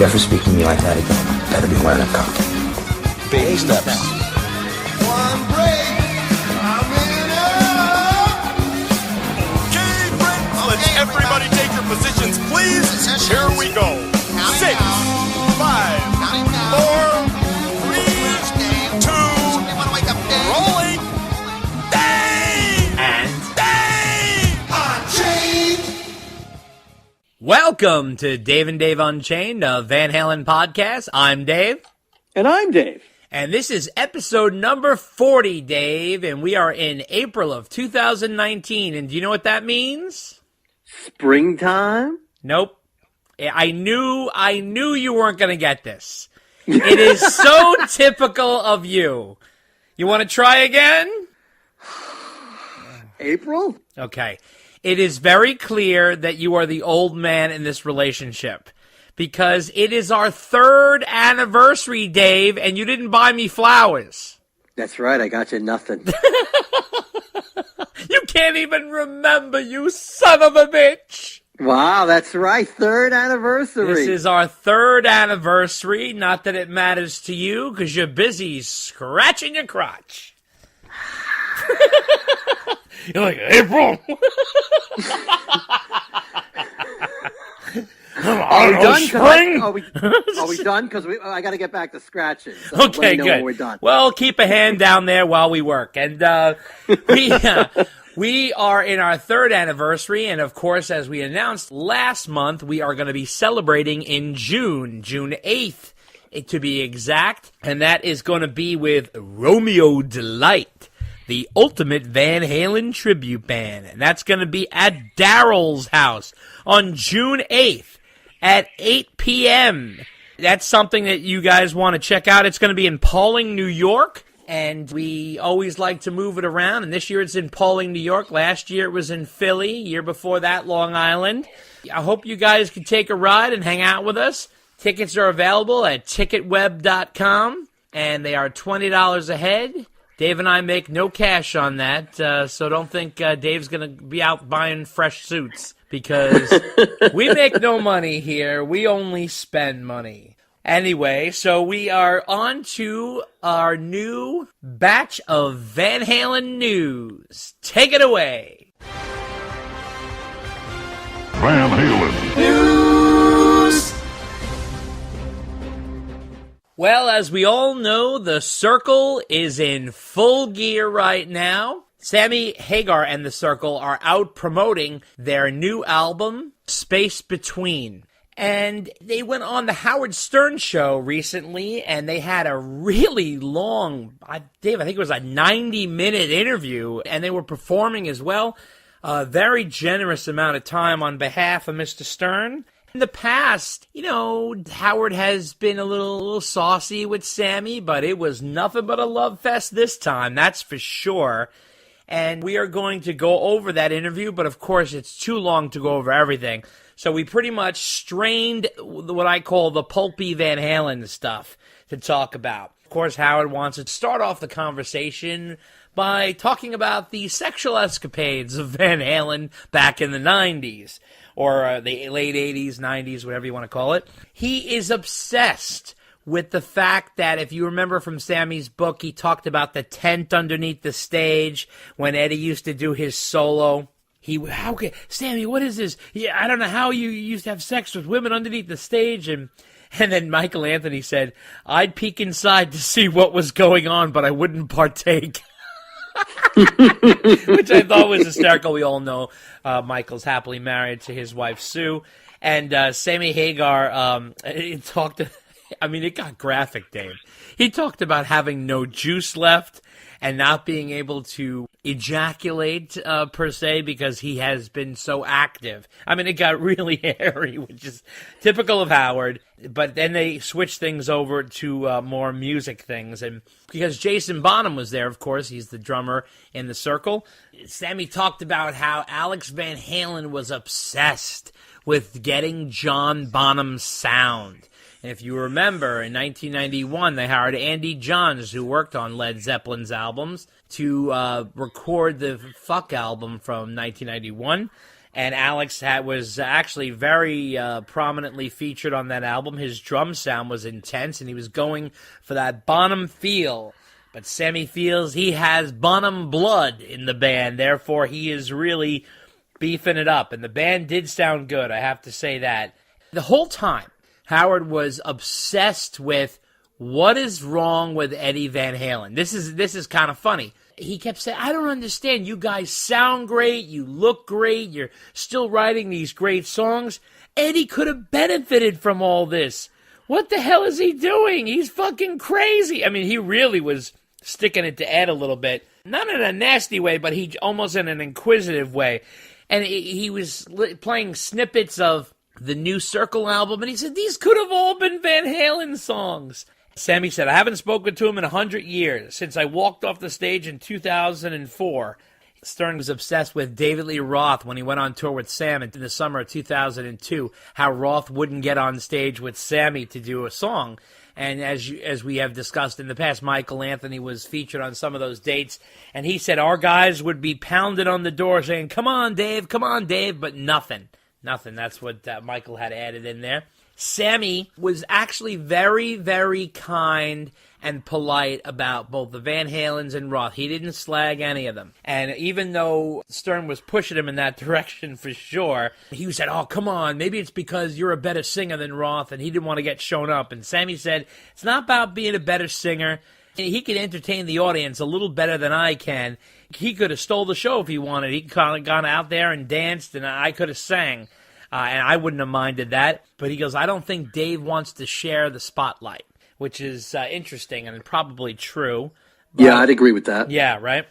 ever speak to me like that again, better be wearing a cup. Baby steps. One break, I'm in up. Let's everybody take your positions, please. Here we go. 6, 5, 4, 3, 2, rolling. Dave! And Dave! Unchained. welcome to Dave and Dave Unchained, a Van Halen podcast. I'm Dave. And I'm Dave. And this is episode number 40, Dave, and we are in April of 2019. And do you know what that means? Springtime? Nope. I knew you weren't going to get this. It is so typical of you. You want to try again? April? Okay. It is very clear that you are the old man in this relationship because it is our 3rd anniversary, Dave, and you didn't buy me flowers. That's right, I got you nothing. You can't even remember, you son of a bitch. Wow, that's right, 3rd anniversary. This is our 3rd anniversary. Not that it matters to you because you're busy scratching your crotch. You're like, April. Are we done? Spring? Are we done? Because I got to get back to scratching. So let Okay, me know good. when we're done. Well, keep a hand down there while we work. And we are in our 3rd anniversary. And, of course, as we announced last month, we are going to be celebrating in June 8th, to be exact. And that is going to be with Romeo Delight, the ultimate Van Halen tribute band. And that's going to be at Daryl's house on June 8th at 8 p.m. That's something that you guys want to check out. It's going to be in Pawling, New York. And we always like to move it around. And this year it's in Pawling, New York. Last year it was in Philly. Year before that, Long Island. I hope you guys can take a ride and hang out with us. Tickets are available at ticketweb.com. And they are $20 a head. Dave and I make no cash on that, so don't think Dave's going to be out buying fresh suits, because we make no money here. We only spend money. Anyway, so we are on to our new batch of Van Halen news. Take it away. Van Halen. Well, as we all know, the Circle is in full gear right now. Sammy Hagar and the Circle are out promoting their new album, Space Between. And they went on the Howard Stern show recently, and they had a really long, Dave, I think it was a 90-minute interview, and they were performing as well. A very generous amount of time on behalf of Mr. Stern. In the past, Howard has been a little saucy with Sammy, but it was nothing but a love fest this time, that's for sure. And we are going to go over that interview, but of course it's too long to go over everything. So we pretty much strained what I call the pulpy Van Halen stuff to talk about. Of course, Howard wants to start off the conversation by talking about the sexual escapades of Van Halen back in the 90s. Or the late 80s, 90s, whatever you want to call it. He is obsessed with the fact that, if you remember from Sammy's book, he talked about the tent underneath the stage when Eddie used to do his solo. Sammy, what is this? Yeah, I don't know how you used to have sex with women underneath the stage. And then Michael Anthony said, I'd peek inside to see what was going on, but I wouldn't partake. Which I thought was hysterical. We all know Michael's happily married to his wife Sue, and Sammy Hagar. It got graphic, Dave. He talked about having no juice left and not being able to ejaculate per se because he has been so active. I mean, it got really hairy, which is typical of Howard. But then they switched things over to more music things. And because Jason Bonham was there, of course, he's the drummer in the Circle. Sammy talked about how Alex Van Halen was obsessed with getting John Bonham's sound. And if you remember, in 1991, they hired Andy Johns, who worked on Led Zeppelin's albums, to record the Fuck album from 1991. And Alex was actually very prominently featured on that album. His drum sound was intense, and he was going for that Bonham feel. But Sammy feels he has Bonham blood in the band, therefore he is really beefing it up. And the band did sound good, I have to say that. The whole time, Howard was obsessed with what is wrong with Eddie Van Halen. This is kind of funny. He kept saying, I don't understand. You guys sound great. You look great. You're still writing these great songs. Eddie could have benefited from all this. What the hell is he doing? He's fucking crazy. I mean, he really was sticking it to Ed a little bit. Not in a nasty way, but he almost in an inquisitive way. And he was playing snippets of the new Circle album, and he said, these could have all been Van Halen songs. Sammy said, I haven't spoken to him in 100 years, since I walked off the stage in 2004. Stern was obsessed with David Lee Roth when he went on tour with Sam in the summer of 2002, how Roth wouldn't get on stage with Sammy to do a song. And as we have discussed in the past, Michael Anthony was featured on some of those dates, and he said our guys would be pounded on the door saying, come on, Dave, but nothing. That's what Michael had added in there. Sammy was actually very, very kind and polite about both the Van Halens and Roth. He didn't slag any of them. And even though Stern was pushing him in that direction for sure, he said, oh, come on, maybe it's because you're a better singer than Roth, and he didn't want to get shown up. And Sammy said, it's not about being a better singer. He could entertain the audience a little better than I can. He could have stole the show if he wanted. He could have gone out there and danced, and I could have sang. And I wouldn't have minded that. But he goes, I don't think Dave wants to share the spotlight, which is interesting and probably true. But, yeah, I'd agree with that. Yeah, right.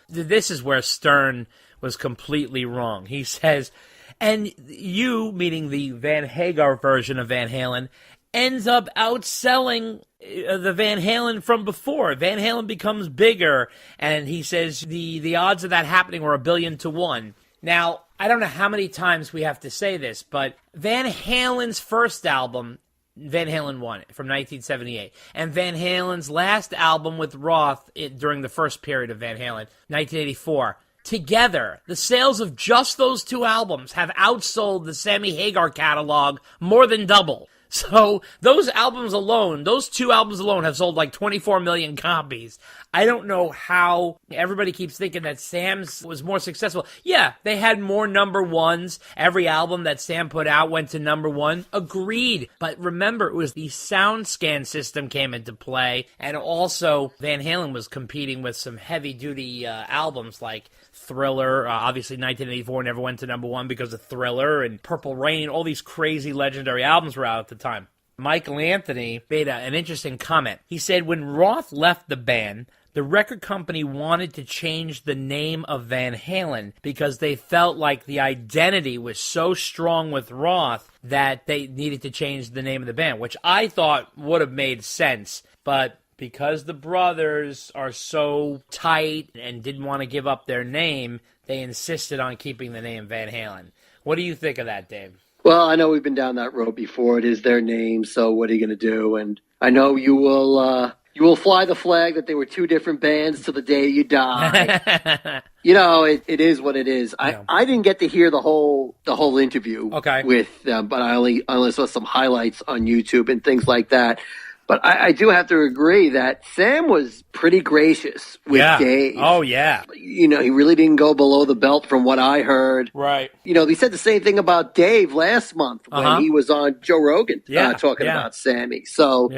This is where Stern was completely wrong. He says, and you, meaning the Van Hagar version of Van Halen, ends up outselling the Van Halen from before. Van Halen becomes bigger, and he says the odds of that happening were 1,000,000,000 to 1. Now, I don't know how many times we have to say this, but Van Halen's first album, Van Halen 1 from 1978, and Van Halen's last album with Roth during the first period of Van Halen, 1984, together, the sales of just those two albums have outsold the Sammy Hagar catalog more than double. So those albums alone, those two albums alone have sold like 24 million copies. I don't know how everybody keeps thinking that Sam's was more successful. Yeah, they had more number ones. Every album that Sam put out went to number one. Agreed. But remember, it was the SoundScan system came into play. And also, Van Halen was competing with some heavy-duty albums like Thriller. Obviously, 1984 never went to number one because of Thriller and Purple Rain. All these crazy legendary albums were out at the time. Michael Anthony made an interesting comment. He said when Roth left the band, the record company wanted to change the name of Van Halen because they felt like the identity was so strong with Roth that they needed to change the name of the band, which I thought would have made sense. But because the brothers are so tight and didn't want to give up their name, they insisted on keeping the name Van Halen. What do you think of that, Dave? Well, I know we've been down that road before. It is their name, so what are you going to do? And I know you will fly the flag that they were two different bands till the day you die. You know, it is what it is. Yeah. I didn't get to hear the whole interview with them, but I only saw some highlights on YouTube and things like that. But I do have to agree that Sam was pretty gracious with Dave. Oh, yeah. You know, he really didn't go below the belt from what I heard. Right. You know, they said the same thing about Dave last month when he was on Joe Rogan talking about Sammy. So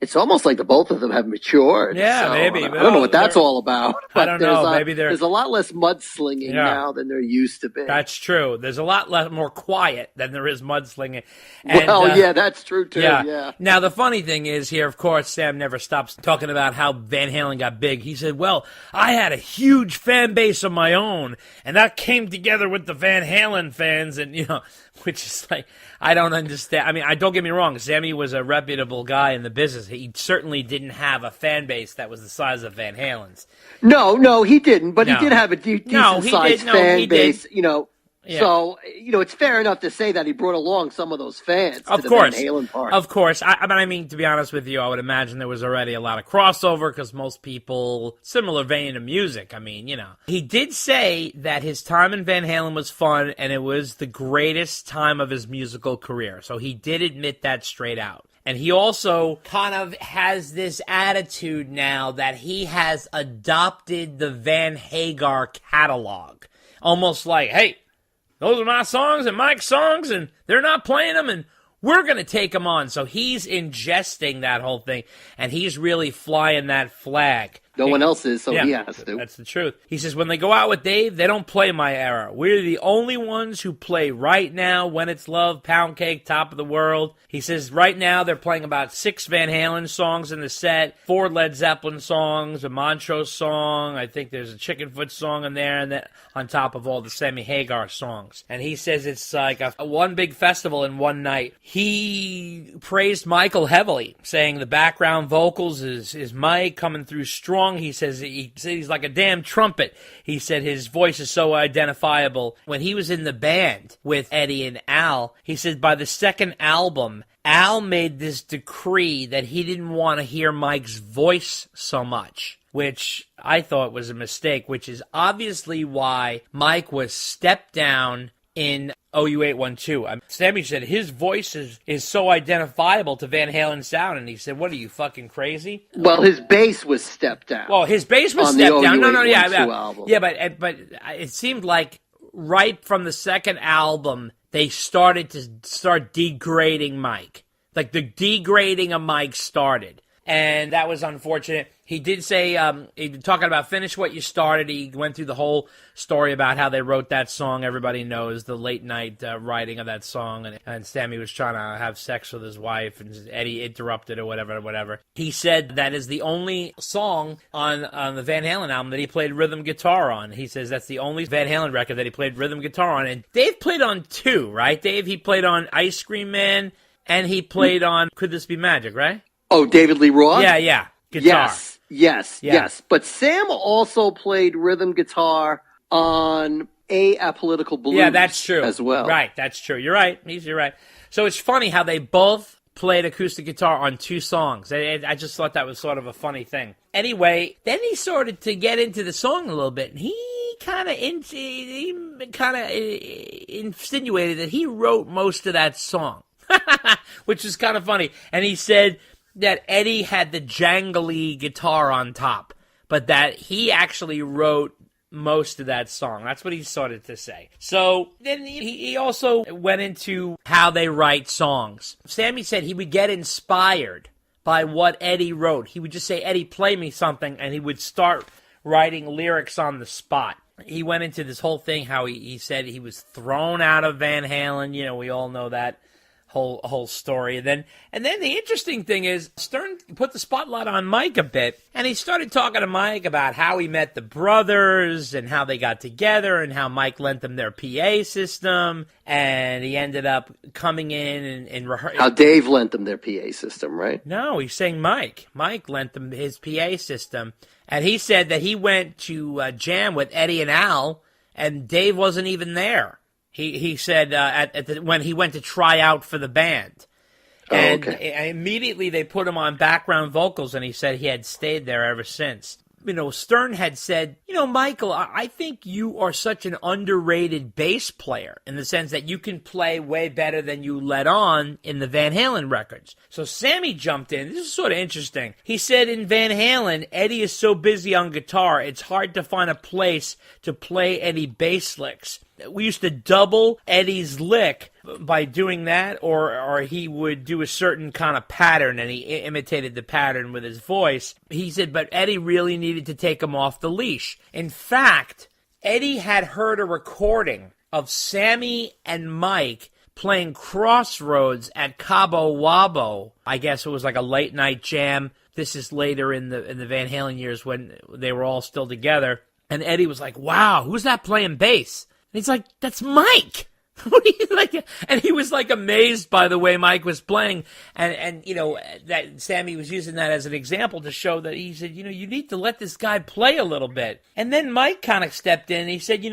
it's almost like the both of them have matured. Yeah, so, maybe. I don't know what that's all about. I don't know. Maybe there's a lot less mudslinging now than there used to be. That's true. There's a lot more quiet than there is mudslinging. And, yeah, that's true too. Yeah. Now, the funny thing is here, of course, Sam never stops talking about how Van Halen got big. He said, well, I had a huge fan base of my own, and that came together with the Van Halen fans, and, you know, which is like, I don't understand. I mean, don't get me wrong. Sammy was a reputable guy in the business. He certainly didn't have a fan base that was the size of Van Halen's. No, he didn't. But he did have a decent-sized fan base. You know, Yeah. So, it's fair enough to say that he brought along some of those fans to Of the course. Van Halen party. Of course. I mean, to be honest with you, I would imagine there was already a lot of crossover because most people, similar vein of music, I mean, He did say that his time in Van Halen was fun and it was the greatest time of his musical career. So he did admit that straight out. And he also kind of has this attitude now that he has adopted the Van Hagar catalog. Almost like, hey, those are my songs and Mike's songs, and they're not playing them, and we're going to take them on. So he's ingesting that whole thing, and he's really flying that flag. No one else is, so he has to. That's the truth. He says, when they go out with Dave, they don't play my era. We're the only ones who play Right Now, When It's Love, Pound Cake, Top of the World. He says right now they're playing about 6 Van Halen songs in the set, 4 Led Zeppelin songs, a Montrose song. I think there's a Chickenfoot song in there, and then on top of all the Sammy Hagar songs. And he says it's like a one big festival in one night. He praised Michael heavily, saying the background vocals is Mike coming through strong. He says he's like a damn trumpet. He said his voice is so identifiable. When he was in the band with Eddie and Al, he said by the second album, Al made this decree that he didn't want to hear Mike's voice so much, which I thought was a mistake, which is obviously why Mike was stepped down in OU812. Sammy said his voice is so identifiable to Van Halen's sound, and he said, what are you, fucking crazy? Well, his bass was stepped down. Well, his bass was on stepped the down. No, album. Yeah, but it seemed like right from the second album, they started degrading Mike. Like the degrading of Mike started. And that was unfortunate. He did say, talking about finish what you started, he went through the whole story about how they wrote that song. Everybody knows the late night writing of that song. And Sammy was trying to have sex with his wife, and Eddie interrupted or whatever. He said that is the only song on the Van Halen album that he played rhythm guitar on. He says that's the only Van Halen record that he played rhythm guitar on. And Dave played on 2, right? Dave, he played on Ice Cream Man, and he played on Could This Be Magic, right? Oh, David Lee Roth? Yeah. Guitar. Yes. But Sam also played rhythm guitar on Apolitical Blues. Yeah, that's true. As well. Right, that's true. You're right. You're right. So it's funny how they both played acoustic guitar on 2 songs. I just thought that was sort of a funny thing. Anyway, then he started to get into the song a little bit, and he kind of insinuated that he wrote most of that song, which is kind of funny. And he said that Eddie had the jangly guitar on top, but that he actually wrote most of that song. That's what he started to say. So then he also went into how they write songs. Sammy said he would get inspired by what Eddie wrote. He would just say, Eddie, play me something, and he would start writing lyrics on the spot. He went into this whole thing, how he said he was thrown out of Van Halen. We all know that whole story. And then the interesting thing is Stern put the spotlight on Mike a bit, and he started talking to Mike about how he met the brothers and how they got together and how Mike lent them their PA system, and he ended up coming in and rehearsing. How Dave lent them their PA system, right? No, he's saying Mike. Mike lent them his PA system, and he said that he went to jam with Eddie and Al, and Dave wasn't even there. He said when he went to try out for the band. And immediately they put him on background vocals, and he said he had stayed there ever since. Stern had said, Michael, I think you are such an underrated bass player in the sense that you can play way better than you let on in the Van Halen records. So Sammy jumped in. This is sort of interesting. He said in Van Halen, Eddie is so busy on guitar, it's hard to find a place to play any bass licks. We used to double Eddie's lick by doing that, or he would do a certain kind of pattern, and he imitated the pattern with his voice. He said, but Eddie really needed to take him off the leash. In fact, Eddie had heard a recording of Sammy and Mike playing Crossroads at Cabo Wabo. I guess it was like a late night jam. This is later in the Van Halen years when they were all still together. And Eddie was like, wow, who's that playing bass? And he's like, that's Mike. What do you like? And he was like amazed by the way Mike was playing. And that Sammy was using that as an example to show that he said, you need to let this guy play a little bit. And then Mike kind of stepped in and he said,